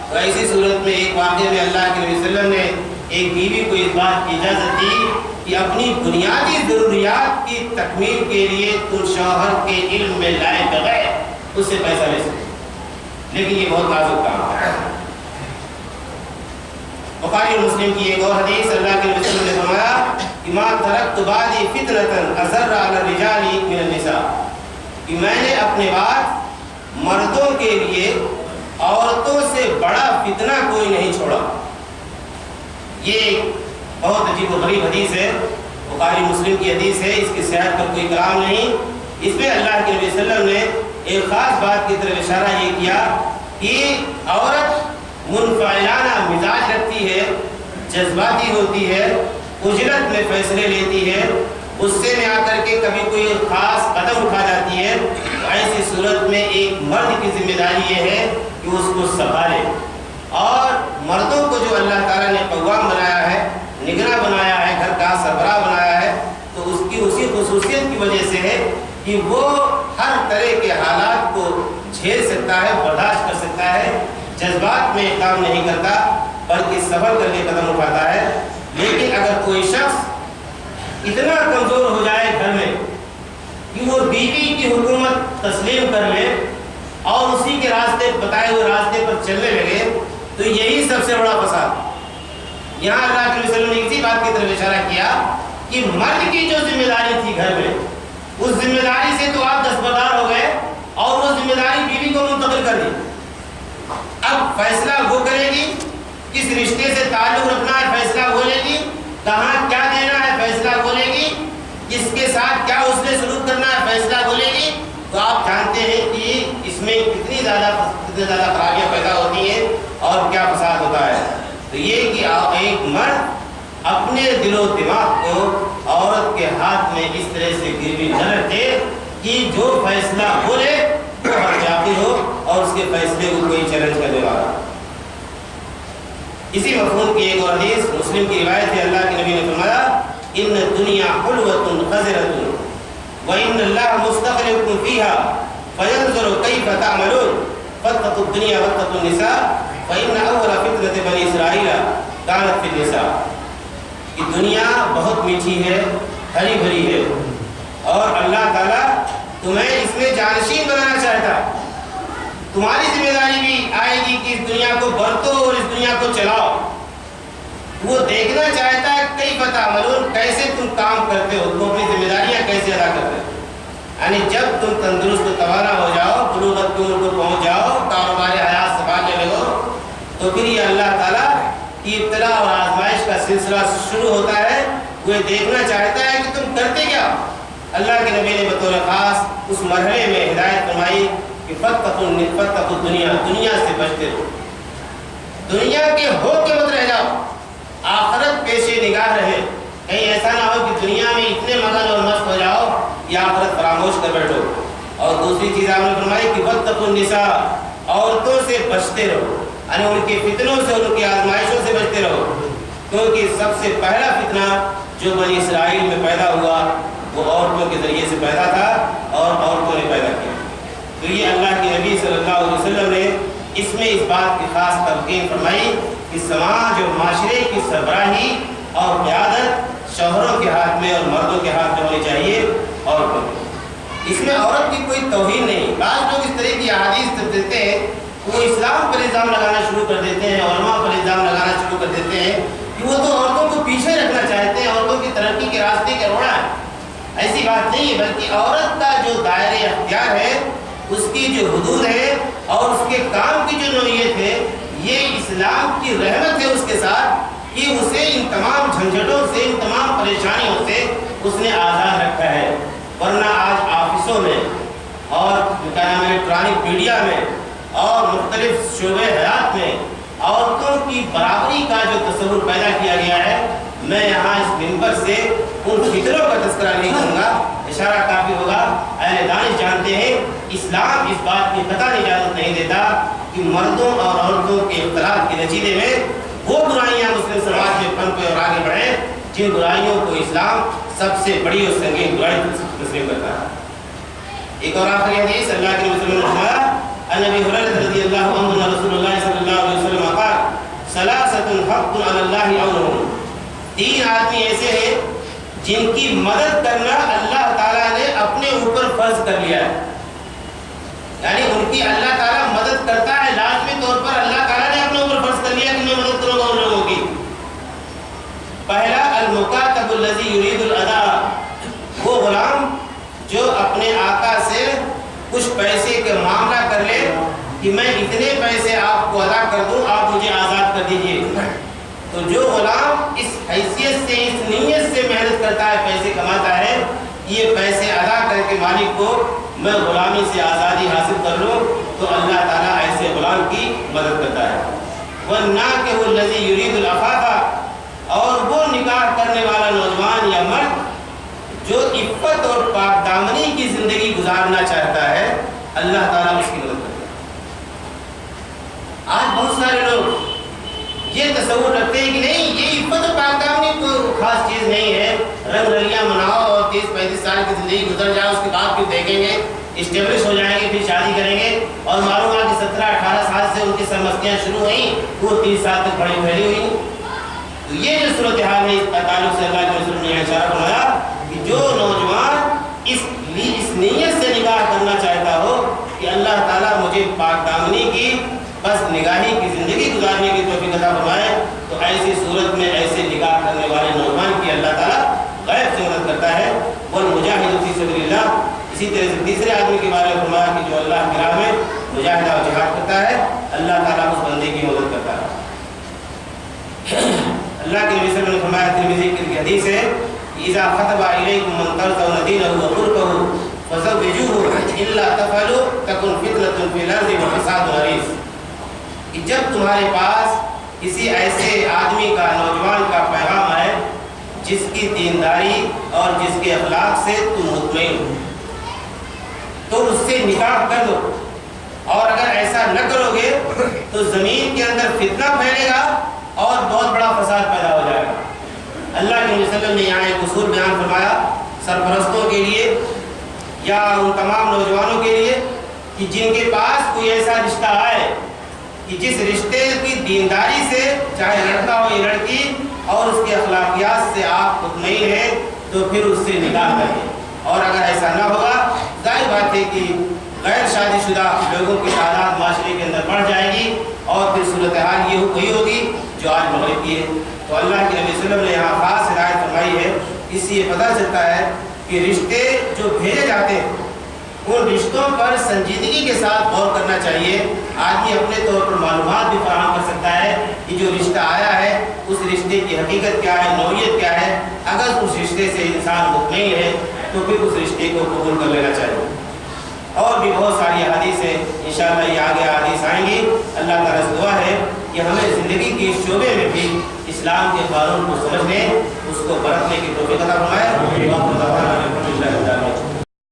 تو ایسی صورت میں ایک واقعے میں اللہ کے نبی صلی اللہ علیہ وسلم نے ایک بیوی کو اس بات کی اجازت دی کہ اپنی بنیادی ضروریات کی تکمیل کے لیے تم شوہر کے علم میں لائے بغیر اس سے پیسہ لے سکتے، لیکن یہ بہت نازک کام ہے۔ بخاری اور مسلم کی ایک اور حدیث، اللہ کے نبی صلی اللہ علیہ وسلم نے فرمایا کہ ما ترکت بعدی فتنة اضر علی الرجال من النساء، کہ میں نے اپنے بعد مردوں کے لیے عورتوں سے بڑا فتنہ کوئی نہیں چھوڑا۔ یہ ایک بہت عجیب و غریب حدیث ہے، بخاری مسلم کی حدیث ہے، اس کی صحت پر کوئی کلام نہیں۔ اس میں اللہ کے نبی صلی اللہ علیہ وسلم نے ایک خاص بات کی طرف اشارہ یہ کیا کہ عورت منفعلانہ مزاج رکھتی ہے، جذباتی ہوتی ہے، اجرت میں فیصلے لیتی ہے، غصے میں آ کر کے کبھی کوئی خاص قدم اٹھا جاتی ہے، تو ایسی صورت میں ایک مرد کی ذمہ داری یہ ہے کہ اس کو سنبھالے۔ اور مردوں کو جو اللہ تعالیٰ نے قوام بنایا ہے، نگراں بنایا ہے، گھر کا سربراہ بنایا ہے، تو اس کی اسی خصوصیت کی وجہ سے ہے کہ وہ ہر طرح کے حالات کو جھیل سکتا ہے، برداشت کر سکتا ہے، جذبات میں کام نہیں کرتا بلکہ صبر کر کے قدم اٹھاتا ہے۔ لیکن اگر کوئی شخص اتنا کمزور ہو جائے گھر میں کہ وہ بیوی کی حکومت تسلیم کر لے اور اسی کے راستے بتائے ہوئے راستے پر چلنے لگے، تو یہی سب سے بڑا فساد۔ یہاں اللہ کے نبی صلی اللہ علیہ وسلم نے اسی بات کی طرف اشارہ کیا کہ مرد کی جو ذمہ داری تھی گھر میں، اس ذمہ داری سے تو آپ دستبردار ہو گئے اور وہ ذمہ داری بیوی کو منتقل کر دی۔ اب فیصلہ وہ کرے گی، کس رشتے سے تعلق رکھنا ہے فیصلہ وہ لے گی، کہاں کیا دینا ہے فیصلہ وہ لے گی، کس کے ساتھ کیا اس نے سلوک کرنا ہے فیصلہ وہ لے گی۔ تو آپ جانتے ہیں کہ اس میں کتنی زیادہ خرابیاں پیدا ہوتی ہیں اور کیا فساد ہوتا ہے۔ تو یہ کہ ایک مرد اپنے دل و دماغ کو عورت کے ہاتھ میں اس طرح سے گروی نہ رکھے کہ جو فیصلہ وہ لے وہ حقیقی ہو اور اس کے فیصلے کو کوئی چیلنج کرنے والا۔ اسی مفہوم کی ایک اور حدیث مسلم کی روایت ہے، اللہ کے نبی نے فرمایا ان الدنیا حلوۃ قذرۃ وان اللہ مستخلفکم فیہا فینظر کیف تعملون فاتقوا الدنیا واتقوا النساء فان اول فتنة بنی اسرائیل کانت فی النساء۔ کہ دنیا بہت میٹھی ہے، ہری بھری ہے، اور اللہ تعالیٰ تمہیں اس میں جانشین بنانا چاہتا ہے۔ تمہاری ذمہ داری بھی آئے گی کہ اس دنیا کو برتو اور اس دنیا کو چلاؤ۔ وہ دیکھنا چاہتا ہے کئی تعملون، کیسے تم کام کرتے ہو، تم اپنی ذمہ داریاں کیسے ادا کرتے ہو۔ یعنی جب تم تندرست و توانا ہو جاؤ، بلوغت کی عمر کو پہنچ جاؤ، کاروبار حیات سنبھالنے لگو، تو پھر یہ اللہ تعالیٰ کی ابتلا اور آزمائش کا سلسلہ شروع ہوتا ہے۔ وہ دیکھنا چاہتا ہے کہ تم کرتے کیا۔ اللہ کے نبی نے بطور خاص اس مرحلے میں ہدایت فرمائی کہ فتقوا الدنیا، دنیا سے بچتے رہو، دنیا کے ہو کے مت رہ جاؤ، آخرت پیش نگاہ رہے۔ کہیں ایسا نہ ہو کہ دنیا میں اتنے مگن اور مست ہو جاؤ یا آخرت فراموش کر بیٹھو۔ اور دوسری چیز آپ نے فرمائی کہ واتقوا النساء، عورتوں سے بچتے رہو، یعنی ان کے فتنوں سے، ان کی آزمائشوں سے بچتے رہو، کیونکہ سب سے پہلا فتنہ جو بنی اسرائیل میں پیدا ہوا وہ عورتوں کے ذریعے سے پیدا تھا اور عورتوں نے پیدا کیا۔ تو یہ اللہ کے نبی صلی اللہ علیہ وسلم نے اس میں اس بات کی خاص تلقین فرمائی کہ سماج اور معاشرے کی سربراہی اور قیادت شوہروں کے ہاتھ میں اور مردوں کے ہاتھ میں ہونی چاہیے عورتوں کی۔ اس میں عورت کی کوئی توہین نہیں۔ بعض لوگ اس طرح کی احادیث دیتے ہیں، وہ اسلام پر الزام لگانا شروع کر دیتے ہیں، علماء پر الزام لگانا شروع کر دیتے ہیں کہ وہ تو عورتوں کو پیچھے رکھنا چاہتے ہیں، عورتوں کی ترقی کے راستے کے روڑا ہے۔ ایسی بات نہیں ہے، بلکہ عورت کا جو دائرۂ اختیار ہے، اس کی جو حدود ہے اور اس کے کام کی جو نوعیت ہے، یہ اسلام کی رحمت ہے اس کے ساتھ کہ اسے ان تمام جھنجھٹوں سے، ان تمام پریشانیوں سے اس نے آزاد رکھا ہے۔ ورنہ آج آفسوں میں اور الیکٹرانک میڈیا میں اور مختلف شعبے حیات میں عورتوں کی برابری کا جو تصور پیدا کیا گیا ہے، میں یہاں اس منبر سے ان فطروں کا تذکرہ نہیں کروں گا، اشارہ کافی ہوگا۔ اہل دانش جانتے ہیں اسلام اس بات کی قطعی اجازت نہیں دیتا کہ مردوں اور عورتوں کے اختلاف کے نتیجے میں وہ برائیاں مسلم سماج میں پنپیں اور آگے بڑھیں جن برائیوں کو اسلام سب سے بڑی اور سنگین برائی تسلیم کرتا ہے۔ ایک اور آخری حدیث اللہ کے رسول نے فرمایا، ان ابی ہریرہ رضی اللہ عنہ رسول اللہ صلی اللہ علیہ وسلم حق علی اللہ عونہم، 3 آدمی ایسے ہیں جن کی مدد کرنا اللہ تعالیٰ نے اپنے اوپر فرض کر لیا ہے، یعنی ان کی اللہ تعالیٰ مدد کرتا ہے، لازمی طور پر اللہ تعالیٰ نے اپنے اوپر فرض کر لیا کہ میں مدد کروں گا ان لوگوں کی۔ پہلا المکاتب الذی یرید الاداء، وہ غلام جو اپنے آقا سے کچھ پیسے کا معاملہ کر لے کہ میں اتنے پیسے آپ کو ادا کر دوں، آپ مجھے آزاد کر دیجئے۔ تو جو غلام اس حیثیت سے، اس نیت سے محنت کرتا ہے، پیسے کماتا ہے، یہ پیسے ادا کر کے مالک کو میں غلامی سے آزادی حاصل کر لوں، تو اللہ تعالیٰ ایسے غلام کی مدد کرتا ہے۔ وَالنَّاكِحُ الَّذِي يُرِيدُ الْعَفَافَ، اور وہ نکاح کرنے والا نوجوان یا مرد جو عفت اور پاک دامنی کی زندگی گزارنا چاہتا ہے، اللہ تعالیٰ اس کی مدد کرتا ہے۔ آج بہت سارے لوگ یہ تصور رکھتے ہیں کہ نہیں، یہ عفت اور پاک دامنی تو خاص چیز نہیں ہے، رنگ رلیاں مناؤ اور 30-35 سال کی زندگی گزر جائے، اس کے بعد پھر دیکھیں گے، اسٹیبلش ہو جائیں گے، پھر شادی کریں گے، اور معلوم ہے کہ 17-18 سال سے ان کی سمستیاں شروع ہوئیں، وہ 30 سال تک بڑی پھیلی ہوئی۔ تو یہ جو صورتحال ہے، اس تعلق سے اللہ کے رسول نے اشارہ فرمایا کہ جو نوجوان اس نیت سے نکاح کرنا چاہتا ہو کہ اللہ تعالیٰ مجھے پاک دامنی کی، بس نگاہی کی زندگی گزارنے کی توفیق عطا فرمائے، تو ایسی صورت میں ایسے نکاح کرنے والے نوجوان کی اللہ تعالیٰ غیب سے مدد کرتا ہے۔ والمجاہد فی سبیل اللہ، اسی طرح سے تیسرے آدمی کے بارے میں فرمایا کہ جو اللہ کی راہ میں مجاہدہ و جہاد کرتا ہے، اللہ تعالیٰ اس بندے کی مدد کرتا ہے۔ اللہ کے نبی صلی اللہ علیہ وسلم نے فرمایا، ترمذی کی حدیث ہے، اذا خطب الیکم من ترضون دینہ وخلقہ فزوجوہ الا تفعلوا تکن فتنۃ فی الارض وفساد غلیظ، کہ جب تمہارے پاس کسی ایسے آدمی کا، نوجوان کا پیغام ہے جس کی دینداری اور جس کے اخلاق سے تم مطمئن ہو، تو اس سے نکاح کر دو، اور اگر ایسا نہ کرو گے تو زمین کے اندر فتنہ پھیلے گا اور بہت بڑا فساد پیدا ہو جائے گا۔ اللہ کے نبی صلی اللہ علیہ وسلم نے یہاں ایک اصول بیان فرمایا سرپرستوں کے لیے یا ان تمام نوجوانوں کے لیے کہ جن کے پاس کوئی ایسا رشتہ آئے کہ جس رشتے کی دینداری سے، چاہے لڑکا ہو یا لڑکی، اور اس کے اخلاقیات سے آپ مطمئن ہیں، تو پھر اس سے نکاح کریں، اور اگر ایسا نہ ہوگا ظاہر بات ہے کہ غیر شادی شدہ لوگوں کی تعداد معاشرے کے اندر بڑھ جائے گی، اور پھر صورتحال یہ وہی ہوگی جو آج مغرب کی ہے۔ تو اللہ کے نبی صلی اللہ علیہ وسلم نے یہاں خاص ہدایت فرمائی ہے، اس سے یہ پتہ چلتا ہے کہ رشتے جو بھیجے جاتے ہیں ان رشتوں پر سنجیدگی کے ساتھ غور کرنا چاہیے۔ آدمی اپنے طور پر معلومات بھی فراہم کر سکتا ہے کہ جو رشتہ آیا ہے اس رشتے کی حقیقت کیا ہے، نوعیت کیا ہے، اگر اس رشتے سے انسان مطمئن ہے تو پھر اس رشتے کو قبول کر لینا چاہیے۔ اور بھی بہت ساری حدیث ہیں، انشاءاللہ یہ آگے حدیث آئیں گی۔ اللہ تعالیٰ سے دعا ہے کہ ہمیں زندگی کے اس شعبے میں بھی اسلام کے قانون کو سمجھنے، اس کو برتنے کی توفیق عطا فرمائے۔